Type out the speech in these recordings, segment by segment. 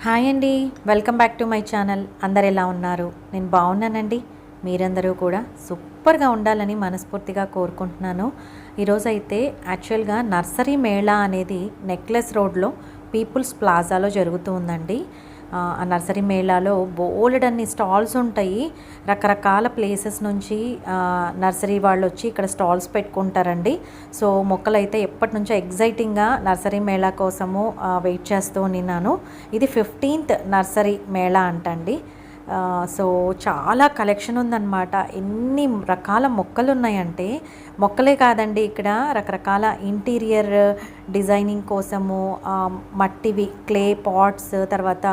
Hi అండి, welcome back to my channel. అందరు ఎలా ఉన్నారు? నేను బాగున్నానండి. మీరందరూ కూడా సూపర్గా ఉండాలని మనస్ఫూర్తిగా కోరుకుంటున్నాను. ఈరోజైతే యాక్చువల్గా నర్సరీ మేళా అనేది నెక్లెస్ రోడ్లో పీపుల్స్ ప్లాజాలో జరుగుతూ ఉందండి. ఆ నర్సరీ మేళాలో బోలెడన్ని స్టాల్స్ ఉంటాయి. రకరకాల ప్లేసెస్ నుంచి నర్సరీ వాళ్ళు వచ్చి ఇక్కడ స్టాల్స్ పెట్టుకుంటారండి. సో మొక్కలైతే ఎప్పటి నుంచో ఎగ్జైటింగ్గా నర్సరీ మేళా కోసము వెయిట్ చేస్తూ ఉన్నాను. ఇది 15th నర్సరీ మేళా అంటండి. సో చాలా కలెక్షన్ ఉందన్నమాట. ఎన్ని రకాల మొక్కలు ఉన్నాయంటే మొక్కలే కాదండి, ఇక్కడ రకరకాల ఇంటీరియర్ డిజైనింగ్ కోసము మట్టివి క్లే పాట్స్, తర్వాత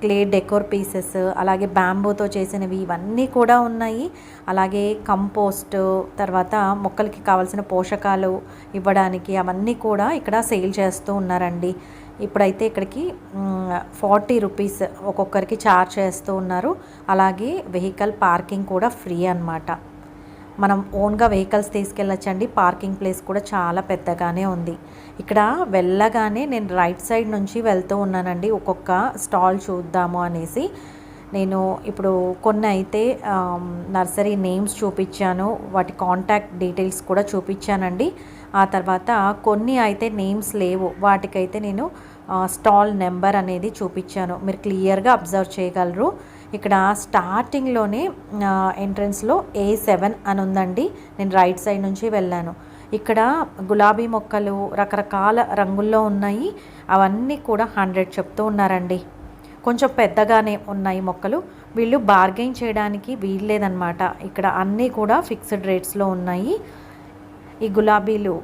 క్లే డెకోర్ పీసెస్, అలాగే బ్యాంబూతో చేసినవి ఇవన్నీ కూడా ఉన్నాయి. అలాగే కంపోస్ట్, తర్వాత మొక్కలకి కావాల్సిన పోషకాలు ఇవ్వడానికి అవన్నీ కూడా ఇక్కడ సేల్ చేస్తూ ఉన్నారండి. ఇప్పుడైతే ఇక్కడికి 40 రూపీస్ ఒక్కొక్కరికి ఛార్జ్ చేస్తూ ఉన్నారు. అలాగే వెహికల్ పార్కింగ్ కూడా ఫ్రీ అన్నమాట. మనం ఓన్గా వెహికల్స్ తీసుకెళ్ళొచ్చండి. పార్కింగ్ ప్లేస్ కూడా చాలా పెద్దగానే ఉంది. ఇక్కడ వెళ్ళగానే నేను రైట్ సైడ్ నుంచి వెళ్తూ ఉన్నానండి. ఒక్కొక్క స్టాల్ చూద్దాము అనేసి నేను ఇప్పుడు కొన్ని అయితే నర్సరీ నేమ్స్ చూపించాను, వాటి కాంటాక్ట్ డీటెయిల్స్ కూడా చూపించానండి. ఆ తర్వాత కొన్ని అయితే నేమ్స్ లేవు, వాటికైతే నేను స్టాల్ నెంబర్ అనేది చూపించాను. మీరు క్లియర్గా అబ్జర్వ్ చేయగలరు. ఇక్కడ స్టార్టింగ్లోనే ఎంట్రన్స్లో A7 అని ఉందండి. నేను రైట్ సైడ్ నుంచి వెళ్ళాను. ఇక్కడ గులాబీ మొక్కలు రకరకాల రంగుల్లో ఉన్నాయి. అవన్నీ కూడా 100 చెప్తూ ఉన్నారండి. కొంచెం పెద్దగానే ఉన్నాయి మొక్కలు. వీళ్ళు బార్గెయిన్ చేయడానికి వీల్లేదన్నమాట. ఇక్కడ అన్నీ కూడా ఫిక్స్డ్ రేట్స్లో ఉన్నాయి. ఈ గులాబీలు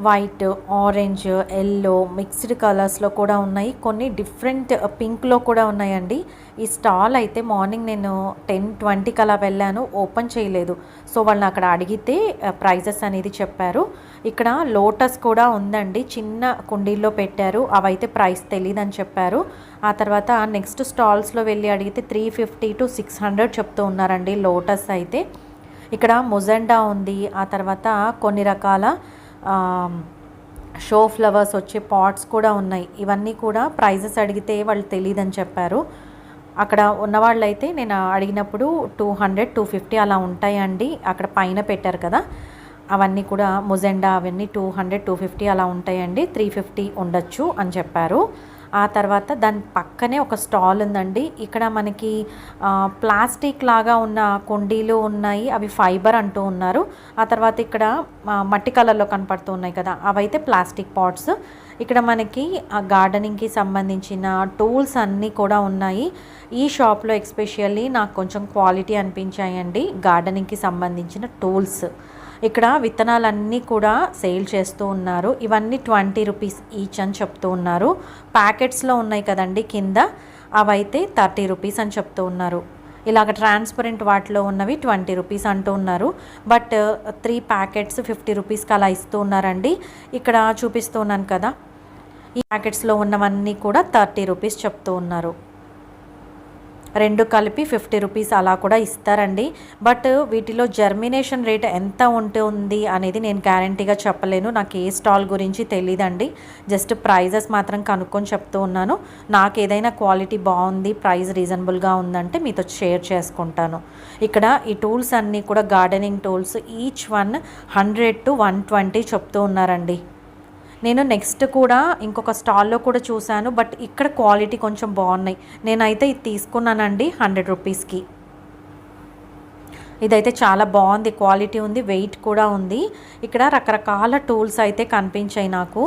వైట్, ఆరెంజ్, ఎల్లో మిక్స్డ్ కలర్స్లో కూడా ఉన్నాయి. కొన్ని డిఫరెంట్ పింక్లో కూడా ఉన్నాయండి. ఈ స్టాల్ అయితే మార్నింగ్ నేను 10-20కి అలా వెళ్ళాను, ఓపెన్ చేయలేదు. సో వాళ్ళని అక్కడ అడిగితే ప్రైజెస్ అనేది చెప్పారు. ఇక్కడ లోటస్ కూడా ఉందండి, చిన్న కుండీల్లో పెట్టారు. అవైతే ప్రైస్ తెలియదని చెప్పారు. ఆ తర్వాత నెక్స్ట్ స్టాల్స్లో వెళ్ళి అడిగితే 350 to 600 చెప్తూ ఉన్నారండి లోటస్ అయితే. ఇక్కడ మొజెండా ఉంది. ఆ తర్వాత కొన్ని రకాల షో ఫ్లవర్స్ వచ్చే పాట్స్ కూడా ఉన్నాయి. ఇవన్నీ కూడా ప్రైజెస్ అడిగితే వాళ్ళు తెలియదని చెప్పారు. అక్కడ ఉన్నవాళ్ళైతే నేను అడిగినప్పుడు 200-250 అలా ఉంటాయండి. అక్కడ పైన పెట్టారు కదా, అవన్నీ కూడా మొజెండా అవన్నీ 200-250 అలా ఉంటాయండి. 350 ఉండొచ్చు అని చెప్పారు. ఆ తర్వాత దాని పక్కనే ఒక స్టాల్ ఉందండి. ఇక్కడ మనకి ప్లాస్టిక్ లాగా ఉన్న కుండీలు ఉన్నాయి, అవి ఫైబర్ అంటూ ఉన్నారు. ఆ తర్వాత ఇక్కడ మట్టి కలర్లో కనపడుతూ ఉన్నాయి కదా, అవైతే ప్లాస్టిక్ పాట్స్. ఇక్కడ మనకి గార్డెనింగ్కి సంబంధించిన టూల్స్ అన్నీ కూడా ఉన్నాయి. ఈ షాప్లో ఎస్పెషల్లీ నాకు కొంచెం క్వాలిటీ అనిపించాయండి గార్డెనింగ్కి సంబంధించిన టూల్స్. ఇక్కడ విత్తనాలన్నీ కూడా సేల్ చేస్తూ ఉన్నారు. ఇవన్నీ 20 రూపీస్ ఈచ్ అని చెప్తూ ఉన్నారు. ప్యాకెట్స్లో ఉన్నాయి కదండి కింద, అవైతే 30 రూపీస్ అని చెప్తూ ఉన్నారు. ఇలాగ ట్రాన్స్పరెంట్ వాటిలో ఉన్నవి 20 రూపీస్ అంటూ ఉన్నారు. బట్ 3 ప్యాకెట్స్ 50 రూపీస్కి అలా ఇస్తూ ఉన్నారండి. ఇక్కడ చూపిస్తూ ఉన్నాను కదా, ఈ ప్యాకెట్స్లో ఉన్నవన్నీ కూడా 30 రూపీస్ చెప్తూ ఉన్నారు. రెండు కలిపి 50 రూపీస్ అలా కూడా ఇస్తారండి. బట్ వీటిలో జర్మినేషన్ రేట్ ఎంత ఉంటుంది అనేది నేను గ్యారంటీగా చెప్పలేను. నాకు ఏ స్టాల్ గురించి తెలియదండి. జస్ట్ ప్రైజెస్ మాత్రం కనుక్కొని చెప్తూ ఉన్నాను. నాకు ఏదైనా క్వాలిటీ బాగుంది, ప్రైస్ రీజనబుల్గా ఉందంటే మీతో షేర్ చేసుకుంటాను. ఇక్కడ ఈ టూల్స్ అన్నీ కూడా గార్డెనింగ్ టూల్స్, ఈచ్ వన్ 100-120 చెప్తూ ఉన్నారండి. నేను నెక్స్ట్ కూడా ఇంకొక స్టాల్లో కూడా చూశాను, బట్ ఇక్కడ క్వాలిటీ కొంచెం బాగున్నాయి. నేనైతే ఇది తీసుకున్నానండి 100 రూపీస్కి. ఇదైతే చాలా బాగుంది, క్వాలిటీ ఉంది, వెయిట్ కూడా ఉంది. ఇక్కడ రకరకాల టూల్స్ అయితే కనిపించాయి నాకు.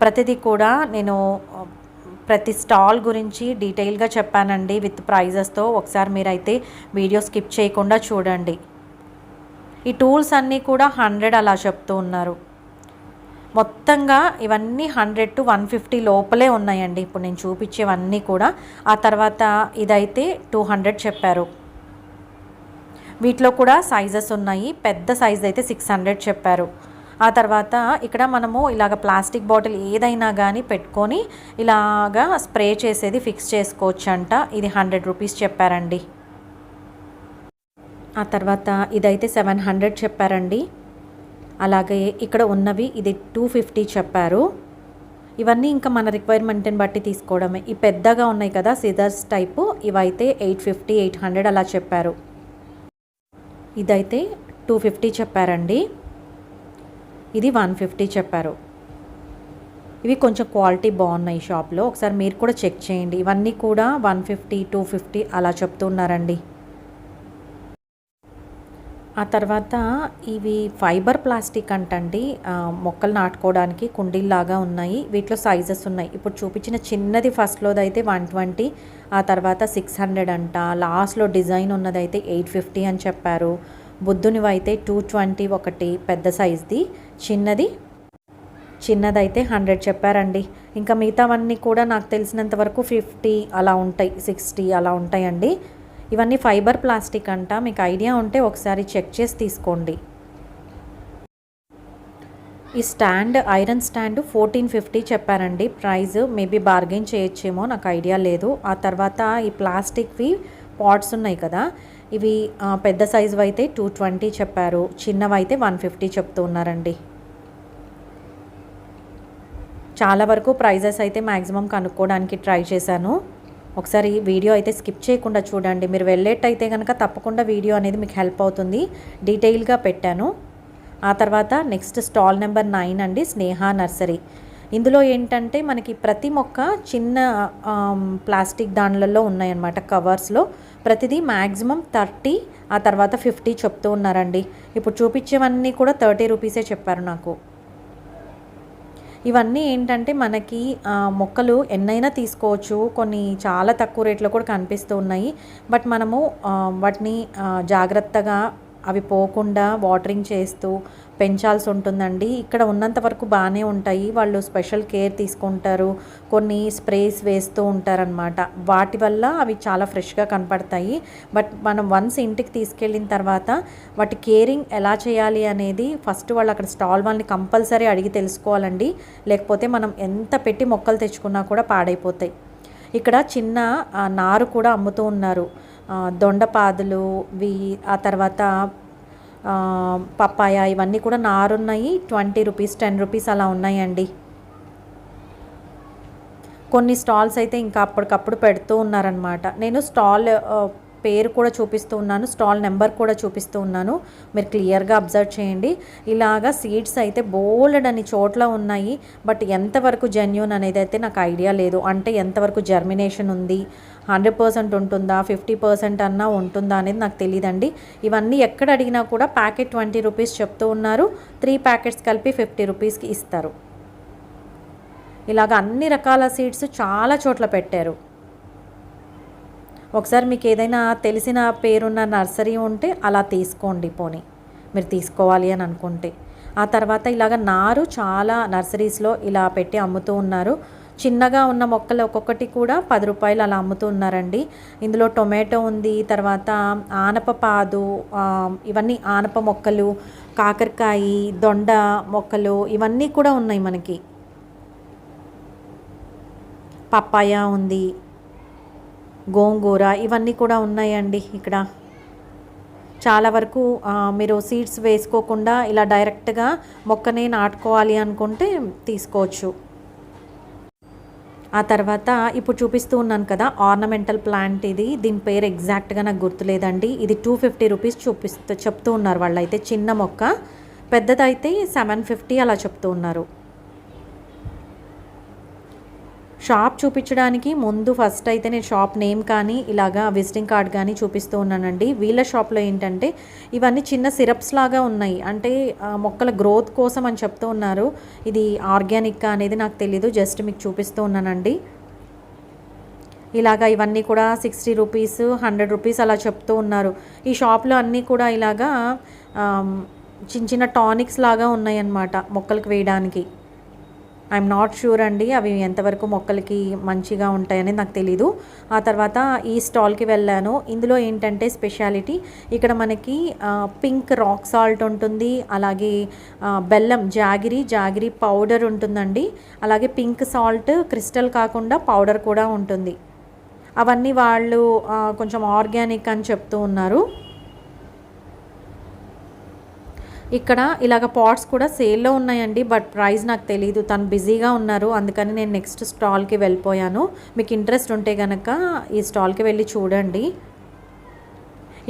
ప్రతిదీ కూడా నేను ప్రతి స్టాల్ గురించి డీటెయిల్గా చెప్పానండి విత్ ప్రైజెస్తో. ఒకసారి మీరైతే వీడియో స్కిప్ చేయకుండా చూడండి. ఈ టూల్స్ అన్నీ కూడా 100 అలా చెప్తూ ఉన్నారు. మొత్తంగా ఇవన్నీ 100-150 లోపలే ఉన్నాయండి ఇప్పుడు నేను చూపించేవన్నీ కూడా. ఆ తర్వాత ఇదైతే 200 చెప్పారు. వీటిలో కూడా సైజెస్ ఉన్నాయి. పెద్ద సైజ్ అయితే 600 చెప్పారు. ఆ తర్వాత ఇక్కడ మనము ఇలాగ ప్లాస్టిక్ బాటిల్ ఏదైనా కానీ పెట్టుకొని ఇలాగా స్ప్రే చేసేది ఫిక్స్ చేసుకోవచ్చు అంట. ఇది 100 రూపీస్ చెప్పారండి. ఆ తర్వాత ఇదైతే 700 చెప్పారండి. అలాగే ఇక్కడ ఉన్నవి ఇది 250 చెప్పారు. ఇవన్నీ ఇంకా మన రిక్వైర్మెంట్ని బట్టి తీసుకోవడమే. ఈ పెద్దగా ఉన్నాయి కదా సిజర్స్ టైపు, ఇవైతే 850 800 అలా చెప్పారు. ఇదైతే 250 చెప్పారండి, ఇది 150 చెప్పారు. ఇవి కొంచెం క్వాలిటీ బాగున్నాయి షాప్లో, ఒకసారి మీరు కూడా చెక్ చేయండి. ఇవన్నీ కూడా 150 250 అలా చెప్తున్నారండి. ఆ తర్వాత ఇవి ఫైబర్ ప్లాస్టిక్ అంటండి, మొక్కలు నాటుకోవడానికి కుండీల్లాగా ఉన్నాయి. వీటిలో సైజెస్ ఉన్నాయి. ఇప్పుడు చూపించిన చిన్నది ఫస్ట్లోదైతే 120, ఆ తర్వాత 600 అంట. లాస్ట్లో డిజైన్ ఉన్నదైతే 850 అని చెప్పారు. బుద్ధునివైతే 220 ఒకటి పెద్ద సైజ్ది, చిన్నదైతే 100 చెప్పారండి. ఇంకా మిగతావన్నీ కూడా నాకు తెలిసినంత వరకు 50 అలా ఉంటాయి, 60 అలా ఉంటాయండి. ఇవన్నీ ఫైబర్ ప్లాస్టిక్ అంట, మీకు ఐడియా ఉంటే ఒకసారి చెక్ చేసి తీసుకోండి. ఈ స్టాండ్ ఐరన్ స్టాండ్ 1450 చెప్పారండి ప్రైస్. మేబీ బార్గెన్ చేయొచ్చేమో, నాకు ఐడియా లేదు. ఆ తర్వాత ఈ ప్లాస్టిక్వి పాట్స్ ఉన్నాయి కదా, ఇవి పెద్ద సైజు అయితే 220 చెప్పారు, చిన్నవైతే 150 చెప్తూ ఉన్నారండి. చాలా వరకు ప్రైజెస్ అయితే మ్యాక్సిమం కనుక్కోవడానికి ట్రై చేశాను. ఒకసారి వీడియో అయితే స్కిప్ చేయకుండా చూడండి. మీరు వెళ్ళేటైతే కనుక తప్పకుండా వీడియో అనేది మీకు హెల్ప్ అవుతుంది. డీటెయిల్గా పెట్టాను. ఆ తర్వాత నెక్స్ట్ స్టాల్ నెంబర్ 9 అండి, స్నేహ నర్సరీ. ఇందులో ఏంటంటే మనకి ప్రతి మొక్క చిన్న ప్లాస్టిక్ దానిలలో ఉన్నాయన్నమాట, కవర్స్లో. ప్రతిదీ మ్యాక్సిమం 30, ఆ తర్వాత 50 చెప్తూ ఉన్నారండి. ఇప్పుడు చూపించేవన్నీ కూడా 30 రూపీసే చెప్పారు నాకు. ఇవన్నీ ఏంటంటే మనకి మొక్కలు ఎన్నైనా తీసుకోవచ్చు, కొన్ని చాలా తక్కువ రేట్లో కూడా కనిపిస్తూ ఉన్నాయి. బట్ మనము వాటిని జాగ్రత్తగా అవి పోకుండా వాటరింగ్ చేస్తూ పెంచాల్సి ఉంటుందండి. ఇక్కడ ఉన్నంత వరకు బాగానే ఉంటాయి, వాళ్ళు స్పెషల్ కేర్ తీసుకుంటారు, కొన్ని స్ప్రేస్ వేస్తూ ఉంటారనమాట. వాటి వల్ల అవి చాలా ఫ్రెష్గా కనపడతాయి. బట్ మనం వన్స్ ఇంటికి తీసుకెళ్ళిన తర్వాత వాటి కేరింగ్ ఎలా చేయాలి అనేది ఫస్ట్ వాళ్ళు అక్కడ స్టాల్ వాళ్ళని కంపల్సరీ అడిగి తెలుసుకోవాలండి. లేకపోతే మనం ఎంత పెట్టి మొక్కలు తెచ్చుకున్నా కూడా పాడైపోతాయి. ఇక్కడ చిన్న నారు కూడా అమ్ముతూ ఉన్నారు, దొండపాదులు, ఆ తర్వాత పప్పాయ, ఇవన్నీ కూడా నారున్నాయి. 20 రూపీస్ 10 రూపీస్ అలా ఉన్నాయండి. కొన్ని స్టాల్స్ అయితే ఇంకా అప్పటికప్పుడు పెడుతూ ఉన్నారనమాట. నేను స్టాల్ పేరు కూడా చూపిస్తూ ఉన్నాను, స్టాల్ నెంబర్ కూడా చూపిస్తూ ఉన్నాను, మీరు క్లియర్గా అబ్జర్వ్ చేయండి. ఇలాగా సీడ్స్ అయితే బోల్డ్ అని చోట్ల ఉన్నాయి. బట్ ఎంతవరకు జెన్యూన్ అనేది అయితే నాకు ఐడియా లేదు. అంటే ఎంతవరకు జర్మినేషన్ ఉంది, 100% ఉంటుందా, 50% అన్నా ఉంటుందా అనేది నాకు తెలియదండి. ఇవన్నీ ఎక్కడ అడిగినా కూడా ప్యాకెట్ 20 రూపీస్ చెప్తూ ఉన్నారు, 3 ప్యాకెట్స్ కలిపి 50 రూపీస్కి ఇస్తారు. ఇలాగ అన్ని రకాల సీడ్స్ చాలా చోట్ల పెట్టారు. ఒకసారి మీకు ఏదైనా తెలిసిన పేరున్న నర్సరీ ఉంటే అలా తీసుకోండి, పోనీ మీరు తీసుకోవాలి అని అనుకుంటే. ఆ తర్వాత ఇలాగ నారు చాలా నర్సరీస్లో ఇలా పెట్టి అమ్ముతూ ఉన్నారు. చిన్నగా ఉన్న మొక్కలు ఒక్కొక్కటి కూడా 10 రూపాయలు అలా అమ్ముతూ ఉన్నారండి. ఇందులో టొమాటో ఉంది, తర్వాత ఆనప పాదు, ఇవన్నీ ఆనప మొక్కలు, కాకరకాయ, దొండ మొక్కలు, ఇవన్నీ కూడా ఉన్నాయి మనకి. పప్పాయ ఉంది, గోంగూర, ఇవన్నీ కూడా ఉన్నాయండి. ఇక్కడ చాలా వరకు మీరు సీడ్స్ వేసుకోకుండా ఇలా డైరెక్ట్గా మొక్కనే నాటుకోవాలి అనుకుంటే తీసుకోవచ్చు. ఆ తర్వాత ఇప్పుడు చూపిస్తూ ఉన్నాను కదా ఆర్నమెంటల్ ప్లాంట్, దీని పేరు ఎగ్జాక్ట్గా నాకు గుర్తులేదండి. ఇది 250 రూపీస్ చెప్తూ ఉన్నారు వాళ్ళైతే. చిన్న మొక్క, పెద్దదైతే 750 అలా చెప్తూ ఉన్నారు. షాప్ చూపించడానికి ముందు ఫస్ట్ అయితే నేను షాప్ నేమ్ కానీ ఇలాగా విజిటింగ్ కార్డ్ కానీ చూపిస్తూ ఉన్నానండి. వీళ్ళ షాప్లో ఏంటంటే ఇవన్నీ చిన్న సిరప్స్ లాగా ఉన్నాయి, అంటే మొక్కల గ్రోత్ కోసం అని చెప్తూ ఉన్నారు. ఇది ఆర్గానిక్ అనేది నాకు తెలీదు, జస్ట్ మీకు చూపిస్తూ ఉన్నానండి. ఇలాగా ఇవన్నీ కూడా 60 రూపీస్ 100 రూపీస్ అలా చెప్తూ ఉన్నారు. ఈ షాప్లో అన్నీ కూడా ఇలాగా చిన్న చిన్న టానిక్స్ లాగా ఉన్నాయి అన్నమాట మొక్కలకు వేయడానికి. ఐఎమ్ నాట్ షూర్ అండి అవి ఎంతవరకు మొక్కలకి మంచిగా ఉంటాయని నాకు తెలీదు. ఆ తర్వాత ఈ స్టాల్కి వెళ్ళాను. ఇందులో ఏంటంటే స్పెషాలిటీ, ఇక్కడ మనకి పింక్ రాక్ సాల్ట్ ఉంటుంది, అలాగే బెల్లం జాగిరి పౌడర్ ఉంటుందండి, అలాగే పింక్ సాల్ట్ క్రిస్టల్ కాకుండా పౌడర్ కూడా ఉంటుంది. అవన్నీ వాళ్ళు కొంచెం ఆర్గానిక్ అని చెప్తూ ఉన్నారు. ఇక్కడ ఇలాగ పాట్స్ కూడా సేల్లో ఉన్నాయండి. బట్ ప్రైస్ నాకు తెలీదు. తను బిజీగా ఉన్నారు. అందుకని నేను నెక్స్ట్ స్టాల్కి వెళ్ళిపోయాను. మీకు ఇంట్రెస్ట్ ఉంటే కనుక ఈ స్టాల్కి వెళ్ళి చూడండి.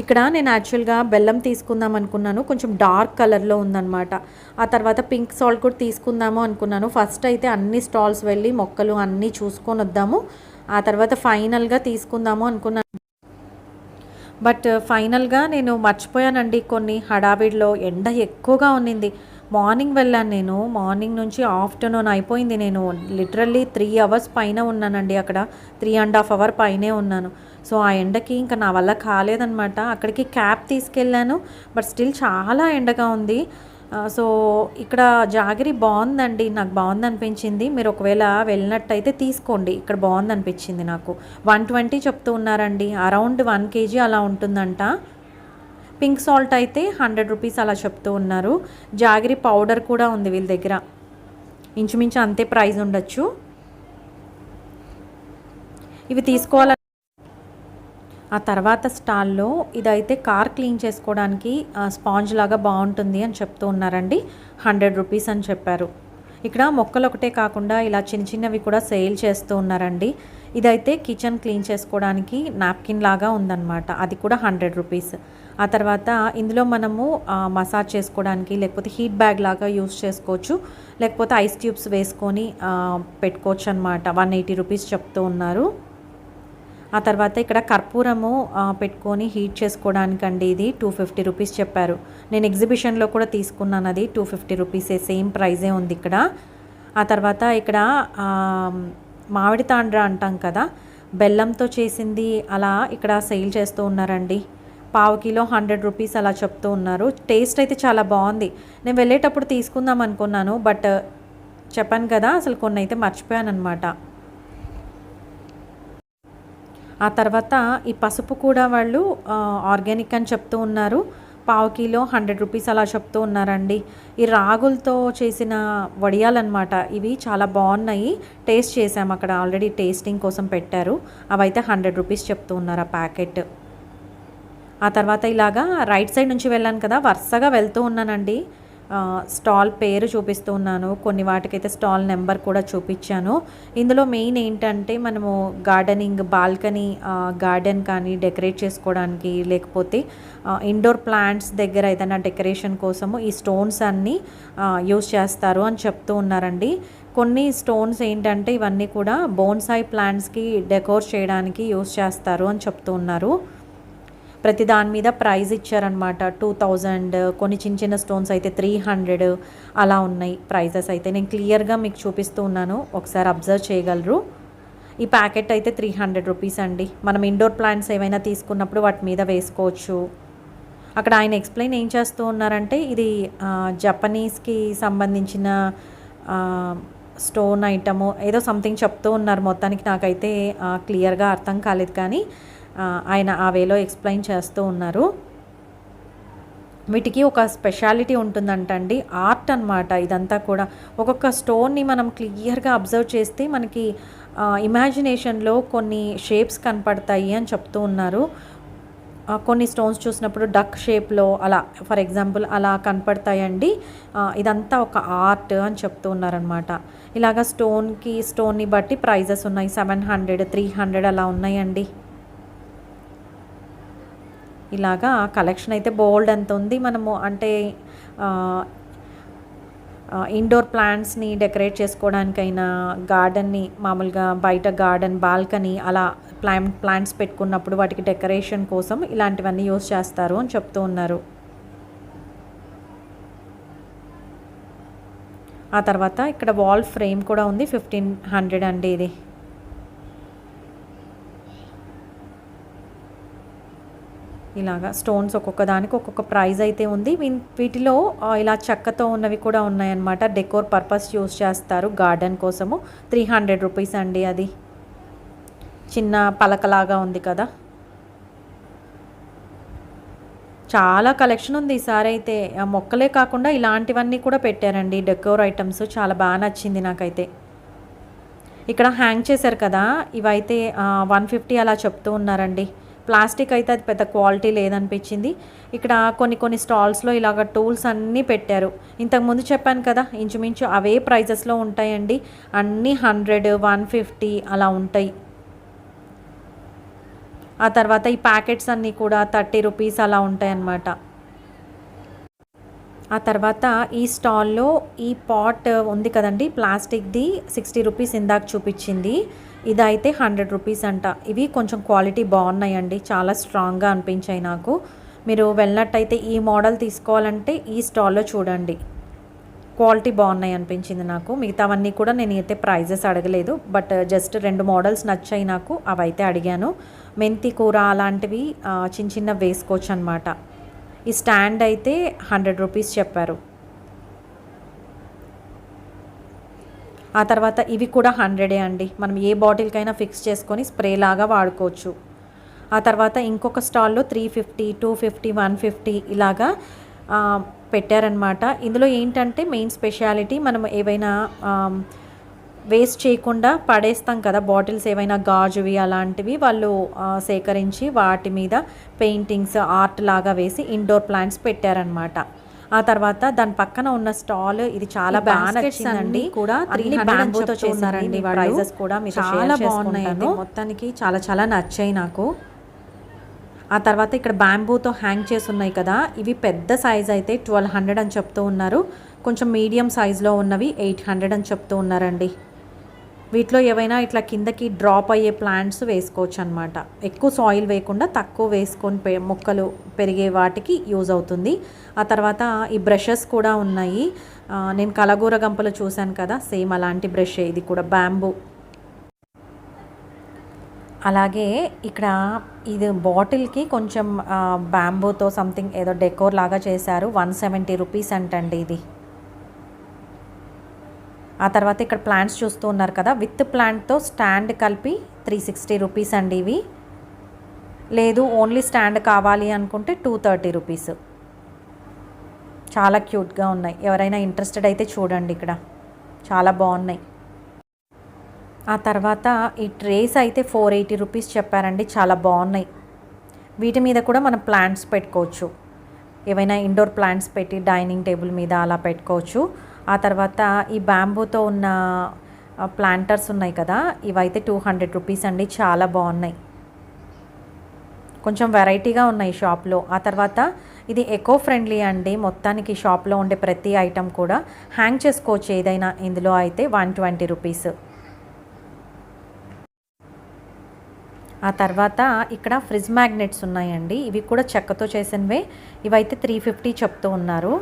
ఇక్కడ నేను యాక్చువల్గా బెల్లం తీసుకుందాం అనుకున్నాను. కొంచెం డార్క్ కలర్లో ఉందన్నమాట. ఆ తర్వాత పింక్ సాల్ట్ కూడా తీసుకుందాము అనుకున్నాను. ఫస్ట్ అయితే అన్ని స్టాల్స్ వెళ్ళి మొక్కలు అన్నీ చూసుకొని వద్దాము, ఆ తర్వాత ఫైనల్గా తీసుకుందాము అనుకున్నాను. బట్ ఫైనల్గా నేను మర్చిపోయానండి. కొన్ని హడావిడిలో ఎండ ఎక్కువగా ఉన్నింది. మార్నింగ్ వెళ్ళాను నేను. మార్నింగ్ నుంచి ఆఫ్టర్నూన్ అయిపోయింది. నేను లిటరల్లీ 3 అవర్స్ పైన ఉన్నానండి అక్కడ. 3.5 అవర్ పైనే ఉన్నాను. సో ఆ ఎండకి ఇంకా నా వల్ల కాలేదనమాట. అక్కడికి క్యాబ్ తీసుకెళ్ళాను. బట్ స్టిల్ చాలా ఎండగా ఉంది. సో ఇక్కడ జాగిరి బాగుందండి. నాకు బాగుంది అనిపించింది. మీరు ఒకవేళ వెళ్ళినట్టయితే తీసుకోండి. ఇక్కడ బాగుంది అనిపించింది నాకు. 120 చెప్తూ ఉన్నారండి. అరౌండ్ 1 kg అలా ఉంటుందంట. పింక్ సాల్ట్ అయితే 100 రూపీస్ అలా చెప్తూ ఉన్నారు. జాగిరి పౌడర్ కూడా ఉంది వీళ్ళ దగ్గర. ఇంచుమించు అంతే ప్రైస్ ఉండొచ్చు. ఇవి తీసుకోవాలని ఆ తర్వాత స్టాల్లో ఇదైతే కార్ క్లీన్ చేసుకోవడానికి స్పాంజ్ లాగా బాగుంటుంది అని చెప్తూ ఉన్నారండి. 100 రూపీస్ అని చెప్పారు. ఇక్కడ మొక్కలు ఒకటే కాకుండా ఇలా చిన్న చిన్నవి కూడా సేల్ చేస్తూ ఉన్నారండి. ఇదైతే కిచెన్ క్లీన్ చేసుకోవడానికి నాప్కిన్ లాగా ఉందన్నమాట. అది కూడా 100 రూపీస్. ఆ తర్వాత ఇందులో మనము మసాజ్ చేసుకోవడానికి లేకపోతే హీట్ బ్యాగ్ లాగా యూస్ చేసుకోవచ్చు, లేకపోతే ఐస్ క్యూబ్స్ వేసుకొని పెట్టుకోవచ్చు అనమాట. 180 రూపీస్ చెప్తూ ఉన్నారు. ఆ తర్వాత ఇక్కడ కర్పూరము పెట్టుకొని హీట్ చేసుకోవడానికండి ఇది 250 రూపీస్ చెప్పారు. నేను ఎగ్జిబిషన్లో కూడా తీసుకున్నాను. అది 250 రూపీసే, సేమ్ ప్రైజే ఉంది ఇక్కడ. ఆ తర్వాత ఇక్కడ మామిడి తాండ్ర అంటాం కదా, బెల్లంతో చేసింది అలా ఇక్కడ సేల్ చేస్తూ ఉన్నారండి. పావు కిలో 100 రూపీస్ అలా చెప్తూ ఉన్నారు. టేస్ట్ అయితే చాలా బాగుంది. నేను వెళ్ళేటప్పుడు తీసుకుందాం అనుకున్నాను. బట్ చెప్పాను కదా, అసలు కొన్ని అయితే మర్చిపోయాను అనమాట. ఆ తర్వాత ఈ పసుపు కూడా వాళ్ళు ఆర్గానిక్ అని చెప్తూ ఉన్నారు. పావు కిలో 100 రూపీస్ అలా చెప్తూ ఉన్నారండి. ఈ రాగులతో చేసిన వడియాలన్నమాట. ఇవి చాలా బాగున్నాయి. టేస్ట్ చేసాము అక్కడ, ఆల్రెడీ టేస్టింగ్ కోసం పెట్టారు. అవైతే 100 రూపీస్ చెప్తూ ఉన్నారు ఆ ప్యాకెట్. ఆ తర్వాత ఇలాగా రైట్ సైడ్ నుంచి వెళ్ళాను కదా, వరుసగా వెళ్తూ ఉన్నానండి. స్టాల్ పేరు చూపిస్తూ ఉన్నాను. కొన్ని వాటికైతే స్టాల్ నెంబర్ కూడా చూపించాను. ఇందులో మెయిన్ ఏంటంటే మనము గార్డెనింగ్, బాల్కనీ గార్డెన్ కానీ డెకరేట్ చేసుకోవడానికి, లేకపోతే ఇండోర్ ప్లాంట్స్ దగ్గర ఏదైనా డెకరేషన్ కోసము ఈ స్టోన్స్ అన్నీ యూస్ చేస్తారు అని చెప్తూ ఉన్నారండి. కొన్ని స్టోన్స్ ఏంటంటే ఇవన్నీ కూడా బోన్సాయి ప్లాంట్స్కి డెకోర్ చేయడానికి యూస్ చేస్తారు అని చెప్తూ ఉన్నారు. ప్రతి దాని మీద ప్రైజ్ ఇచ్చారనమాట. 2000, కొన్ని చిన్న చిన్న స్టోన్స్ అయితే 300 అలా ఉన్నాయి ప్రైజెస్ అయితే. నేను క్లియర్గా మీకు చూపిస్తూ ఉన్నాను, ఒకసారి అబ్జర్వ్ చేయగలరు. ఈ ప్యాకెట్ అయితే 300 రూపీస్ అండి. మనం ఇండోర్ ప్లాంట్స్ ఏవైనా తీసుకున్నప్పుడు వాటి మీద వేసుకోవచ్చు. అక్కడ ఆయన ఎక్స్ప్లెయిన్ ఏం చేస్తూ ఉన్నారంటే, ఇది జపనీస్కి సంబంధించిన స్టోన్ ఐటము ఏదో సంథింగ్ చెప్తూ ఉన్నారు. మొత్తానికి నాకైతే క్లియర్గా అర్థం కాలేదు, కానీ ఆయన ఆ వేలో ఎక్స్ప్లెయిన్ చేస్తూ ఉన్నారు. వీటికి ఒక స్పెషాలిటీ ఉంటుందంటండి, ఆర్ట్ అన్నమాట ఇదంతా కూడా. ఒక్కొక్క స్టోన్ని మనం క్లియర్గా అబ్జర్వ్ చేస్తే మనకి ఇమాజినేషన్లో కొన్ని షేప్స్ కనపడతాయి అని చెప్తూ ఉన్నారు. కొన్ని స్టోన్స్ చూసినప్పుడు డక్ షేప్లో అలా, ఫర్ ఎగ్జాంపుల్ అలా కనపడతాయండి. ఇదంతా ఒక ఆర్ట్ అని చెప్తూ ఉన్నారనమాట. ఇలాగ స్టోన్ని బట్టి ప్రైజెస్ ఉన్నాయి. 700, 300 అలా ఉన్నాయండి. ఇలాగా కలెక్షన్ అయితే బోల్డ్ అంత ఉంది. మనము అంటే ఇండోర్ ప్లాంట్స్ని డెకరేట్ చేసుకోవడానికైనా, గార్డెన్ని మామూలుగా బయట గార్డెన్, బాల్కనీ అలా ప్లాంట్స్ పెట్టుకున్నప్పుడు వాటికి డెకరేషన్ కోసం ఇలాంటివన్నీ యూస్ చేస్తారు అని చెప్తూ ఉన్నారు. ఆ తర్వాత ఇక్కడ వాల్ ఫ్రేమ్ కూడా ఉంది. 1500 అండి ఇది. ఇలాగా స్టోన్స్ ఒక్కొక్క దానికి ఒక్కొక్క ప్రైజ్ అయితే ఉంది. వీటిలో ఇలా చెక్కతో ఉన్నవి కూడా ఉన్నాయన్నమాట. డెకోర్ పర్పస్ యూస్ చేస్తారు గార్డెన్ కోసము. 300 రూపీస్ అండి. అది చిన్న పలకలాగా ఉంది కదా. చాలా కలెక్షన్ ఉంది ఈసారి అయితే. మొక్కలే కాకుండా ఇలాంటివన్నీ కూడా పెట్టారండి, డెకోర్ ఐటమ్స్. చాలా బాగా నచ్చింది నాకైతే. ఇక్కడ హ్యాంగ్ చేశారు కదా, ఇవైతే 150 అలా చెప్తూ ఉన్నారండి. ప్లాస్టిక్ అయితే అది పెద్ద క్వాలిటీ లేదనిపించింది. ఇక్కడ కొన్ని స్టాల్స్లో ఇలాగ టూల్స్ అన్నీ పెట్టారు. ఇంతకుముందు చెప్పాను కదా, ఇంచుమించు అవే ప్రైజెస్లో ఉంటాయండి. అన్నీ 100, 150 అలా ఉంటాయి. ఆ తర్వాత ఈ ప్యాకెట్స్ అన్నీ కూడా 30 రూపీస్ అలా ఉంటాయన్నమాట. ఆ తర్వాత ఈ స్టాల్లో ఈ పాట్ ఉంది కదండి ప్లాస్టిక్ది, 60 రూపీస్ ఇందాక చూపించింది. ఇదైతే 100 రూపీస్ అంట. ఇవి కొంచెం క్వాలిటీ బాగున్నాయండి, చాలా స్ట్రాంగ్గా అనిపించాయి నాకు. మీరు వెళ్ళినట్టయితే ఈ మోడల్ తీసుకోవాలంటే ఈ స్టాల్లో చూడండి, క్వాలిటీ బాగున్నాయి అనిపించింది నాకు. మిగతావన్నీ కూడా నేను అయితే ప్రైజెస్ అడగలేదు, బట్ జస్ట్ 2 మోడల్స్ నచ్చాయి నాకు, అవైతే అడిగాను. మెంతి కూర అలాంటివి చిన్న చిన్న వేసుకోవచ్చు అనమాట. ఈ స్టాండ్ అయితే 100 రూపీస్ చెప్పారు. ఆ తర్వాత ఇవి కూడా 100 అండి. మనం ఏ బాటిల్కైనా ఫిక్స్ చేసుకొని స్ప్రే లాగా వాడుకోవచ్చు. ఆ తర్వాత ఇంకొక స్టాల్లో 350, 250, 150 ఇలాగా పెట్టారనమాట. ఇందులో ఏంటంటే మెయిన్ స్పెషాలిటీ, మనం ఏవైనా వేస్ట్ చేయకుండా పడేస్తాం కదా బాటిల్స్, ఏవైనా గాజువి అలాంటివి వాళ్ళు సేకరించి వాటి మీద పెయింటింగ్స్ ఆర్ట్ లాగా వేసి ఇండోర్ ప్లాంట్స్ పెట్టారనమాట. ఆ తర్వాత దాని పక్కన ఉన్న స్టాల్ ఇది చాలా బాగా నచ్చిందండి. కూడా 300తో చేశారండి. ప్రైజెస్ కూడా మీరు చాలా బాగున్నాయండి. మొత్తానికి చాలా చాలా నచ్చాయి నాకు. ఆ తర్వాత ఇక్కడ బ్యాంబూతో హ్యాంగ్ చేసి ఉన్నాయి కదా, ఇవి పెద్ద సైజ్ అయితే 1200 అని చెప్తూ ఉన్నారు. కొంచెం మీడియం సైజులో ఉన్నవి 800 అని చెప్తూ ఉన్నారండి. వీటిలో ఏవైనా ఇట్లా కిందకి డ్రాప్ అయ్యే ప్లాంట్స్ వేసుకోవచ్చు అనమాట. ఎక్కువ సాయిల్ వేయకుండా తక్కువ వేసుకొని మొక్కలు పెరిగే వాటికి యూజ్ అవుతుంది. ఆ తర్వాత ఈ బ్రషెస్ కూడా ఉన్నాయి. నేను కలగూర గంపలు చూశాను కదా, సేమ్ అలాంటి బ్రష్ ఇది కూడా బ్యాంబూ. అలాగే ఇక్కడ ఇది బాటిల్కి కొంచెం బ్యాంబూతో సంథింగ్ ఏదో డెకోర్ లాగా చేశారు. 170 రూపీస్ అంటండి ఇది. ఆ తర్వాత ఇక్కడ ప్లాంట్స్ చూస్తూ ఉన్నారు కదా, విత్ ప్లాంట్తో స్టాండ్ కలిపి 360 రూపీస్ అండి ఇవి. లేదు ఓన్లీ స్టాండ్ కావాలి అనుకుంటే 230 రూపీస్. చాలా క్యూట్గా ఉన్నాయి. ఎవరైనా ఇంట్రెస్టెడ్ అయితే చూడండి, ఇక్కడ చాలా బాగున్నాయి. ఆ తర్వాత ఈ ట్రేస్ అయితే 480 రూపీస్ చెప్పారండి. చాలా బాగున్నాయి. వీటి మీద కూడా మనం ప్లాంట్స్ పెట్టుకోవచ్చు, ఏవైనా ఇండోర్ ప్లాంట్స్ పెట్టి డైనింగ్ టేబుల్ మీద అలా పెట్టుకోవచ్చు. ఆ తర్వాత ఈ బ్యాంబూతో ఉన్న ప్లాంటర్స్ ఉన్నాయి కదా, ఇవైతే 200 రూపీస్ అండి. చాలా బాగున్నాయి, కొంచెం వెరైటీగా ఉన్నాయి షాప్లో. ఆ తర్వాత ఇది ఎకో ఫ్రెండ్లీ అండి. మొత్తానికి షాప్లో ఉండే ప్రతి ఐటెం కూడా హ్యాంగ్ చేసుకోవచ్చు ఏదైనా. ఇందులో అయితే 120 రూపీస్. ఆ తర్వాత ఇక్కడ ఫ్రిడ్జ్ మ్యాగ్నెట్స్ ఉన్నాయండి. ఇవి కూడా చెక్కతో చేసినవే. ఇవైతే 350 చెప్తూ ఉన్నారు.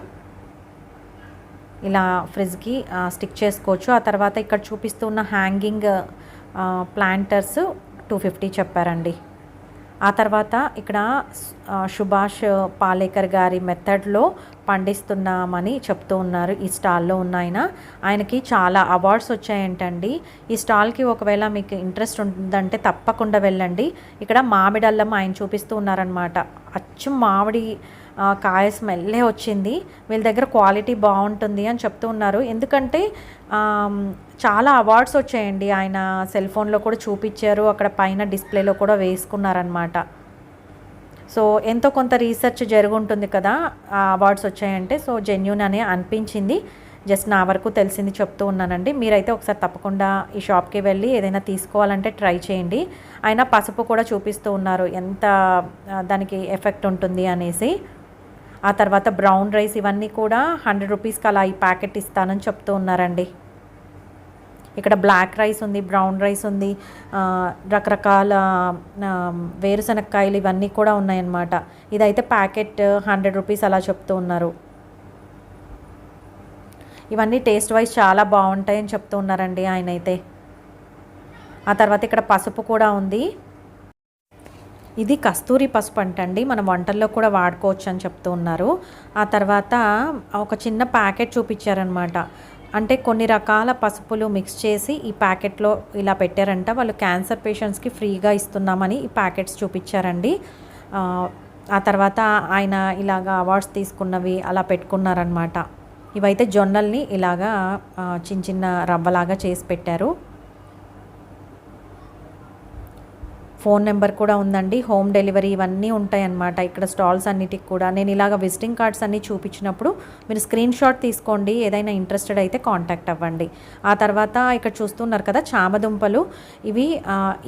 ఇలా ఫ్రిడ్జ్కి స్టిక్ చేసుకోవచ్చు. ఆ తర్వాత ఇక్కడ చూపిస్తున్న హ్యాంగింగ్ ప్లాంటర్స్ 250 చెప్పారండి. ఆ తర్వాత ఇక్కడ సుభాష్ పాలేకర్ గారి మెథడ్లో పండిస్తున్నామని చెప్తూ ఉన్నారు. ఈ స్టాల్లో ఉన్న ఆయనకి చాలా అవార్డ్స్ వచ్చాయంటండి. ఈ స్టాల్కి ఒకవేళ మీకు ఇంట్రెస్ట్ ఉందంటే తప్పకుండా వెళ్ళండి. ఇక్కడ మామిడల్లం ఆయన చూపిస్తూ ఉన్నారనమాట. అచ్చం మామిడి కాయ స్మెల్లే వచ్చింది. వీళ్ళ దగ్గర క్వాలిటీ బాగుంటుంది అని చెప్తూ ఉన్నారు. ఎందుకంటే చాలా అవార్డ్స్ వచ్చాయండి. ఆయన సెల్ ఫోన్లో కూడా చూపించారు, అక్కడ పైన డిస్ప్లేలో కూడా వేసుకున్నారనమాట. సో ఎంతో కొంత రీసెర్చ్ జరుగుంటుంది కదా ఆ అవార్డ్స్ వచ్చాయంటే. సో జెన్యూన్ అనే అనిపించింది. జస్ట్ నా వరకు తెలిసింది చెప్తూ ఉన్నానండి. మీరైతే ఒకసారి తప్పకుండా ఈ షాప్కి వెళ్ళి ఏదైనా తీసుకోవాలంటే ట్రై చేయండి. ఆయన పసుపు కూడా చూపిస్తూ ఉన్నారు, ఎంత దానికి ఎఫెక్ట్ ఉంటుంది అనేసి. ఆ తర్వాత బ్రౌన్ రైస్ ఇవన్నీ కూడా 100 రూపీస్కి అలా ఈ ప్యాకెట్ ఇస్తానని చెప్తూ ఉన్నారండి. ఇక్కడ బ్లాక్ రైస్ ఉంది, బ్రౌన్ రైస్ ఉంది, రకరకాల వేరుశనక్కాయలు ఇవన్నీ కూడా ఉన్నాయన్నమాట. ఇదైతే ప్యాకెట్ 100 రూపీస్ అలా చెప్తూ ఉన్నారు. ఇవన్నీ టేస్ట్ వైజ్ చాలా బాగుంటాయని చెప్తూ ఉన్నారండి ఆయన అయితే. ఆ తర్వాత ఇక్కడ పసుపు కూడా ఉంది. ఇది కస్తూరి పసుపు అంటండి, మనం వంటల్లో కూడా వాడుకోవచ్చు అని చెప్తూ ఉన్నారు. ఆ తర్వాత ఒక చిన్న ప్యాకెట్ చూపించారనమాట. అంటే కొన్ని రకాల పసుపులు మిక్స్ చేసి ఈ ప్యాకెట్లో ఇలా పెట్టారంట. వాళ్ళు క్యాన్సర్ పేషెంట్స్కి ఫ్రీగా ఇస్తున్నామని ఈ ప్యాకెట్స్ చూపించారండి. ఆ తర్వాత ఆయన ఇలాగా అవార్డ్స్ తీసుకున్నవి అలా పెట్టుకున్నారనమాట. ఇవైతే జొన్నల్ని ఇలాగా చిన్న చిన్న రవ్వలాగా చేసి పెట్టారు. ఫోన్ నెంబర్ కూడా ఉందండి. హోమ్ డెలివరీ ఇవన్నీ ఉంటాయన్నమాట ఇక్కడ స్టాల్స్ అన్నిటికి కూడా. నేను ఇలాగ విజిటింగ్ కార్డ్స్ అన్నీ చూపించినప్పుడు మీరు స్క్రీన్ షాట్ తీసుకోండి, ఏదైనా ఇంట్రెస్టెడ్ అయితే కాంటాక్ట్ అవ్వండి. ఆ తర్వాత ఇక్కడ చూస్తున్నారు కదా చామదుంపలు, ఇవి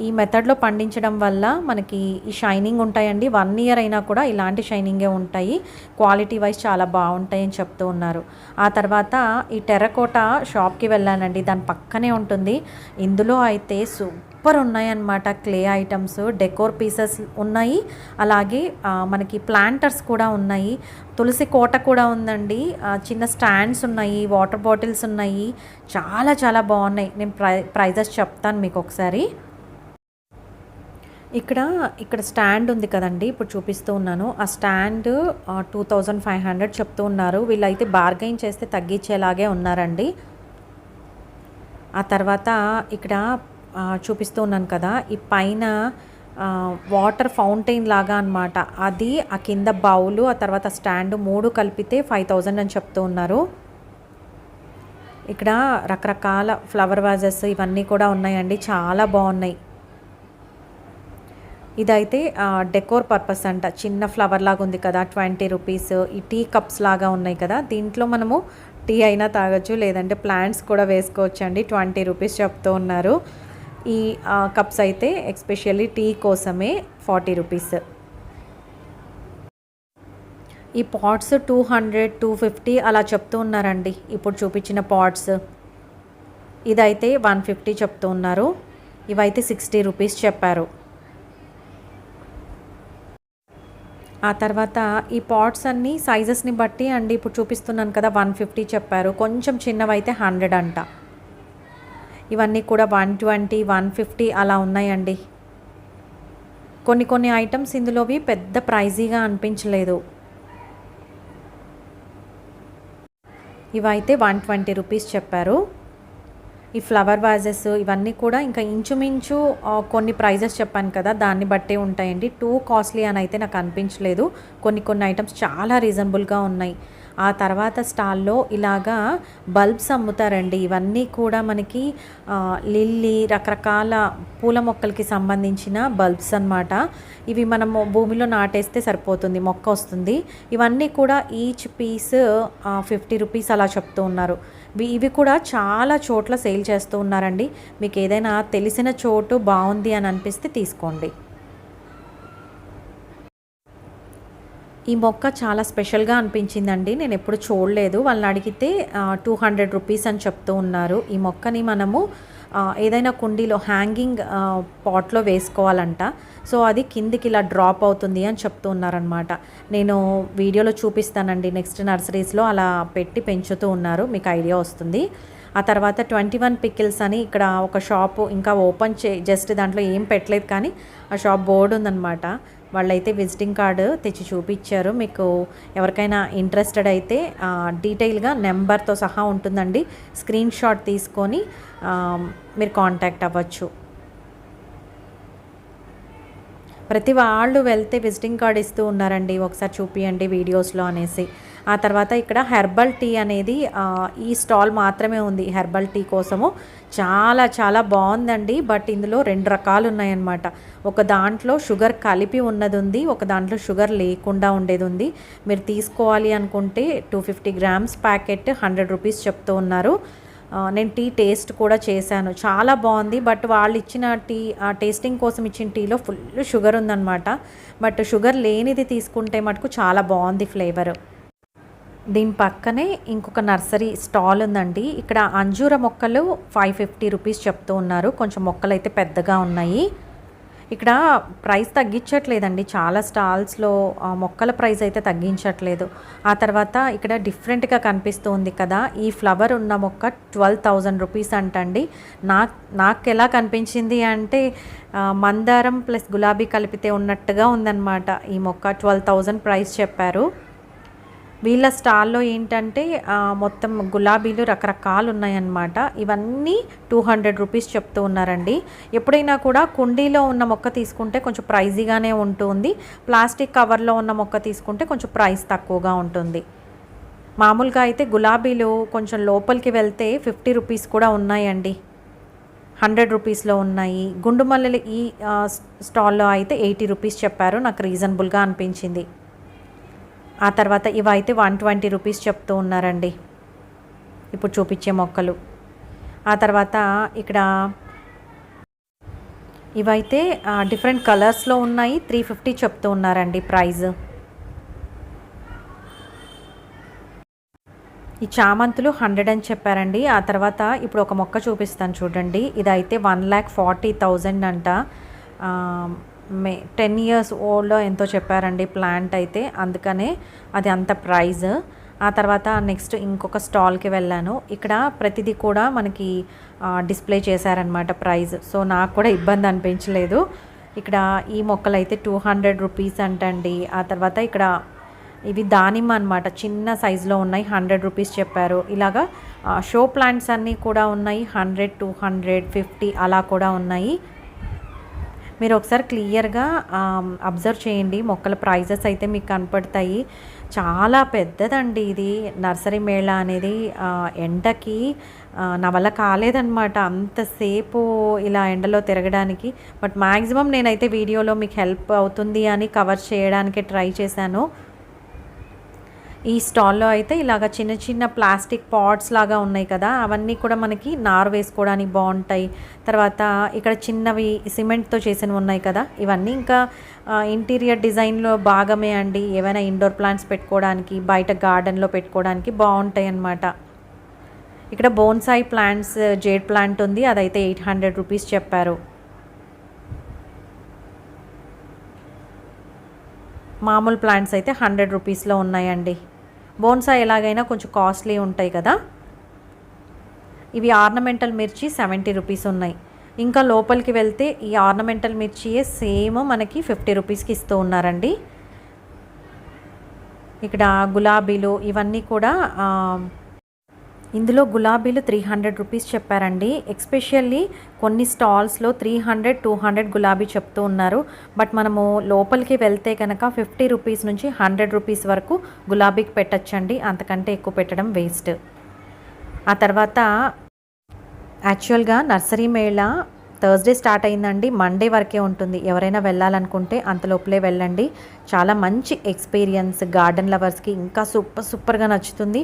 ఈ మెథడ్లో పండించడం వల్ల మనకి ఈ షైనింగ్ ఉంటాయండి. 1 ఇయర్ అయినా కూడా ఇలాంటి షైనింగే ఉంటాయి, క్వాలిటీ వైజ్ చాలా బాగుంటాయి అని చెప్తూ ఉన్నారు. ఆ తర్వాత ఈ టెర్రకోట షాప్కి వెళ్ళానండి, దాని పక్కనే ఉంటుంది. ఇందులో అయితే సూపర్ ఉన్నాయన్నమాట. క్లే ఐటమ్స్, డెకోర్ పీసెస్ ఉన్నాయి, అలాగే మనకి ప్లాంటర్స్ కూడా ఉన్నాయి. తులసి కోట కూడా ఉందండి, చిన్న స్టాండ్స్ ఉన్నాయి, వాటర్ బాటిల్స్ ఉన్నాయి, చాలా చాలా బాగున్నాయి. నేను ప్రైజెస్ చెప్తాను మీకు ఒకసారి. ఇక్కడ స్టాండ్ ఉంది కదండి, ఇప్పుడు చూపిస్తూ ఉన్నాను. ఆ స్టాండ్ 2500 చెప్తూ ఉన్నారు. వీళ్ళైతే బార్గెయిన్ చేస్తే తగ్గించేలాగే ఉన్నారండి. ఆ తర్వాత ఇక్కడ చూపిస్తూ ఉన్నాను కదా, ఈ పైన వాటర్ ఫౌంటైన్ లాగా అనమాట, అది ఆ కింద బౌలు, ఆ తర్వాత స్టాండ్ 3 కలిపితే 5000 అని చెప్తూ ఉన్నారు. ఇక్కడ రకరకాల ఫ్లవర్ వాజెస్ ఇవన్నీ కూడా ఉన్నాయండి, చాలా బాగున్నాయి. ఇదైతే డెకోర్ పర్పస్ అంట, చిన్న ఫ్లవర్ లాగా ఉంది కదా, 20 రూపీస్. ఈ టీ కప్స్ లాగా ఉన్నాయి కదా, దీంట్లో మనము టీ అయినా తాగొచ్చు, లేదంటే ప్లాంట్స్ కూడా వేసుకోవచ్చు అండి. 20 రూపీస్ చెప్తూ ఉన్నారు. ఈ కప్స్ అయితే ఎస్పెషల్లీ టీ కోసమే 40 రూపీస్. ఈ పాట్స్ 200, 250 అలా చెప్తూ ఉన్నారండి ఇప్పుడు చూపించిన పాట్స్. ఇదైతే 150 చెప్తూ ఉన్నారు. ఇవైతే 60 రూపీస్ చెప్పారు. ఆ తర్వాత ఈ పాట్స్ అన్నీ సైజెస్ని బట్టి అండి, ఇప్పుడు చూపిస్తున్నాను కదా 150 చెప్పారు, కొంచెం చిన్నవైతే 100 అంట. ఇవన్నీ కూడా 120, 150 అలా ఉన్నాయండి. కొన్ని ఐటమ్స్ ఇందులోవి పెద్ద ప్రైజీగా అనిపించలేదు. ఇవైతే 120 రూపీస్ చెప్పారు. ఈ ఫ్లవర్ వాజెస్ ఇవన్నీ కూడా ఇంకా ఇంచుమించు కొన్ని ప్రైజెస్ చెప్పాను కదా, దాన్ని బట్టే ఉంటాయండి. టూ కాస్ట్లీ అని అయితే నాకు అనిపించలేదు. కొన్ని ఐటమ్స్ చాలా రీజనబుల్గా ఉన్నాయి. ఆ తర్వాత స్టాల్లో ఇలాగా బల్బ్స్ అమ్ముతారండి. ఇవన్నీ కూడా మనకి లిల్లీ, రకరకాల పూల మొక్కలకి సంబంధించిన బల్బ్స్ అన్నమాట. ఇవి మనము భూమిలో నాటేస్తే సరిపోతుంది, మొక్క వస్తుంది. ఇవన్నీ కూడా ఈచ్ పీస్ 50 రూపీస్ అలా చెప్తూ ఉన్నారు. ఇవి కూడా చాలా చోట్ల సేల్ చేస్తూ ఉన్నారండి. మీకు ఏదైనా తెలిసిన చోటు బాగుంది అని అనిపిస్తే తీసుకోండి. ఈ మొక్క చాలా స్పెషల్గా అనిపించిందండి, నేను ఎప్పుడు చూడలేదు. వాళ్ళని అడిగితే 200 రూపీస్ అని చెప్తూ ఉన్నారు. ఈ మొక్కని మనము ఏదైనా కుండీలో హ్యాంగింగ్ పాట్లో వేసుకోవాలంట. సో అది కిందికి ఇలా డ్రాప్ అవుతుంది అని చెప్తూ ఉన్నారనమాట. నేను వీడియోలో చూపిస్తానండి, నెక్స్ట్ నర్సరీస్లో అలా పెట్టి పెంచుతూ ఉన్నారు, మీకు ఐడియా వస్తుంది. ఆ తర్వాత 21 పికిల్స్ అని ఇక్కడ ఒక షాపు ఇంకా ఓపెన్ జస్ట్ దాంట్లో ఏం పెట్టలేదు, కానీ ఆ షాప్ బోర్డు ఉందన్నమాట. వాళ్ళైతే విజిటింగ్ కార్డు తెచ్చి చూపించారు. మీకు ఎవరికైనా ఇంట్రెస్టెడ్ అయితే డీటెయిల్గా నెంబర్తో సహా ఉంటుందండి, స్క్రీన్ షాట్ తీసుకొని మీరు కాంటాక్ట్ అవ్వచ్చు. ప్రతి వాళ్ళు వెళ్తే విజిటింగ్ కార్డ్ ఇస్తూ ఉన్నారండి, ఒకసారి చూపియండి వీడియోస్లో అనేసి. ఆ తర్వాత ఇక్కడ హెర్బల్ టీ అనేది ఈ స్టాల్ మాత్రమే ఉంది హెర్బల్ టీ కోసము. చాలా చాలా బాగుందండి. బట్ ఇందులో 2 రకాలు ఉన్నాయన్నమాట. ఒక దాంట్లో షుగర్ కలిపి ఉన్నది ఉంది, ఒక దాంట్లో షుగర్ లేకుండా ఉండేది ఉంది. మీరు తీసుకోవాలి అనుకుంటే 250 గ్రామ్స్ ప్యాకెట్ 100 రూపీస్ చెప్తూ ఉన్నారు. నేను టీ టేస్ట్ కూడా చేశాను, చాలా బాగుంది. బట్ వాళ్ళు ఇచ్చిన టీ టేస్టింగ్ కోసం ఇచ్చిన టీలో ఫుల్ షుగర్ ఉందన్నమాట. బట్ షుగర్ లేనిది తీసుకుంటే మటుకు చాలా బాగుంది ఫ్లేవర్. దీని పక్కనే ఇంకొక నర్సరీ స్టాల్ ఉందండి. ఇక్కడ అంజూర మొక్కలు 550 రూపీస్ చెప్తూ ఉన్నారు. కొంచెం మొక్కలు అయితే పెద్దగా ఉన్నాయి. ఇక్కడ ప్రైస్ తగ్గించట్లేదండి, చాలా స్టాల్స్లో మొక్కల ప్రైస్ అయితే తగ్గించట్లేదు. ఆ తర్వాత ఇక్కడ డిఫరెంట్గా కనిపిస్తూ ఉంది కదా, ఈ ఫ్లవర్ ఉన్న మొక్క 12,000 రూపీస్ అంటండి. నాకు ఎలా కనిపించింది అంటే మందారం ప్లస్ గులాబీ కలిపితే ఉన్నట్టుగా ఉందన్నమాట. ఈ మొక్క 12,000 ప్రైస్ చెప్పారు. వీళ్ళ స్టాల్లో ఏంటంటే మొత్తం గులాబీలు రకరకాలు ఉన్నాయన్నమాట. ఇవన్నీ 200 రూపీస్ చెప్తూ ఉన్నారండి. ఎప్పుడైనా కూడా కుండీలో ఉన్న మొక్క తీసుకుంటే కొంచెం ప్రైజీగానే ఉంటుంది, ప్లాస్టిక్ కవర్లో ఉన్న మొక్క తీసుకుంటే కొంచెం ప్రైస్ తక్కువగా ఉంటుంది. మామూలుగా అయితే గులాబీలు కొంచెం లోపలికి వెళ్తే 50 రూపీస్ కూడా ఉన్నాయండి. 100 రూపీస్లో ఉన్నాయి. గుండు మల్లెలు ఈ స్టాల్లో అయితే 80 రూపీస్ చెప్పారు. నాకు రీజనబుల్గా అనిపించింది. ఆ తర్వాత ఇవైతే 120 రూపీస్ చెప్తూ ఉన్నారండి ఇప్పుడు చూపించే మొక్కలు. ఆ తర్వాత ఇక్కడ ఇవైతే డిఫరెంట్ కలర్స్లో ఉన్నాయి. 350 చెప్తూ ఉన్నారండి ప్రైజ్. ఈ చామంతులు 100 అని చెప్పారండి. ఆ తర్వాత ఇప్పుడు ఒక మొక్క చూపిస్తాను చూడండి. ఇదైతే 1,40,000 అంట. 10 years ఓల్డ్ ఎంతో చెప్పారండి ప్లాంట్ అయితే, అందుకనే అది అంత ప్రైజ్. ఆ తర్వాత నెక్స్ట్ ఇంకొక స్టాల్కి వెళ్ళాను. ఇక్కడ ప్రతిదీ కూడా మనకి డిస్ప్లే చేశారనమాట ప్రైజ్. సో నాకు కూడా ఇబ్బంది అనిపించలేదు. ఇక్కడ ఈ మొక్కలు అయితే 200 రూపీస్ అంటండి. ఆ తర్వాత ఇక్కడ ఇవి దానిమ్మ అనమాట, చిన్న సైజులో ఉన్నాయి, 100 రూపీస్ చెప్పారు. ఇలాగా షో ప్లాంట్స్ అన్నీ కూడా ఉన్నాయి, 100, 200, 50 అలా కూడా ఉన్నాయి. మీరు ఒకసారి క్లియర్గా అబ్జర్వ్ చేయండి, మొక్కల ప్రైజెస్ అయితే మీకు కనపడతాయి. చాలా పెద్దదండి ఇది నర్సరీ మేళా అనేది. ఎండకి నా వల్ల కాలేదన్నమాట అంతసేపు ఇలా ఎండలో తిరగడానికి. బట్ మ్యాక్సిమం నేనైతే వీడియోలో మీకు హెల్ప్ అవుతుంది అని కవర్ చేయడానికి ట్రై చేశాను. ఈ స్టాల్లో అయితే ఇలాగ చిన్న చిన్న ప్లాస్టిక్ పాట్స్ లాగా ఉన్నాయి కదా, అవన్నీ కూడా మనకి నారు వేసుకోవడానికి బాగుంటాయి. తర్వాత ఇక్కడ చిన్నవి సిమెంట్తో చేసినవి ఉన్నాయి కదా, ఇవన్నీ ఇంకా ఇంటీరియర్ డిజైన్లో భాగమే అండి. ఏవైనా ఇండోర్ ప్లాంట్స్ పెట్టుకోవడానికి, బయట గార్డెన్లో పెట్టుకోవడానికి బాగుంటాయి అన్నమాట. ఇక్కడ బోన్సాయి ప్లాంట్స్, జేడ్ ప్లాంట్ ఉంది, అదైతే 800 రూపీస్ చెప్పారు. మామూలు ప్లాంట్స్ అయితే 100 రూపీస్లో ఉన్నాయండి. బోన్సాయి ఎలాగైనా కొంచెం కాస్ట్లీ ఉంటాయి కదా. ఇవి ఆర్నమెంటల్ మిర్చి 70 రూపీస్ ఉన్నాయి. ఇంకా లోపలికి వెళ్తే ఈ ఆర్నమెంటల్ మిర్చియే సేమ్ మనకి 50 రూపీస్కి ఇస్తూ ఉన్నారండి. ఇక్కడ గులాబీలు ఇవన్నీ కూడా ఇందులో గులాబీలు 300 రూపీస్ చెప్పారండి. ఎక్స్పెషల్లీ కొన్ని స్టాల్స్లో 300, 200 గులాబీ చెప్తూ ఉన్నారు. బట్ మనము లోపలికి వెళ్తే కనుక 50 రూపీస్ నుంచి 100 రూపీస్ వరకు గులాబీకి పెట్టచ్చండి. అంతకంటే ఎక్కువ పెట్టడం వేస్ట్. ఆ తర్వాత యాక్చువల్గా నర్సరీ మేళా థర్స్డే స్టార్ట్ అయిందండి, మండే వరకే ఉంటుంది. ఎవరైనా వెళ్ళాలనుకుంటే అంతలోపలే వెళ్ళండి. చాలా మంచి ఎక్స్పీరియన్స్, గార్డెన్ లవర్స్కి ఇంకా సూపర్గా నచ్చుతుంది.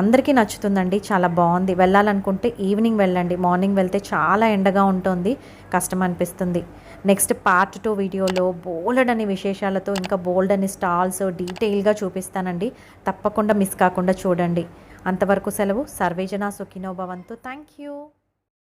అందరికీ నచ్చుతుందండి, చాలా బాగుంది. వెళ్ళాలనుకుంటే ఈవినింగ్ వెళ్ళండి, మార్నింగ్ వెళ్తే చాలా ఎండగా ఉంటుంది, కష్టం అనిపిస్తుంది. నెక్స్ట్ పార్ట్ 2 వీడియోలో బోల్డ్ అనే విశేషాలతో ఇంకా బోల్డ్ అనే స్టాల్స్ డీటెయిల్గా చూపిస్తానండి. తప్పకుండా మిస్ కాకుండా చూడండి. అంతవరకు సెలవు. సర్వేజన సుఖినో భవంతు. Thank you.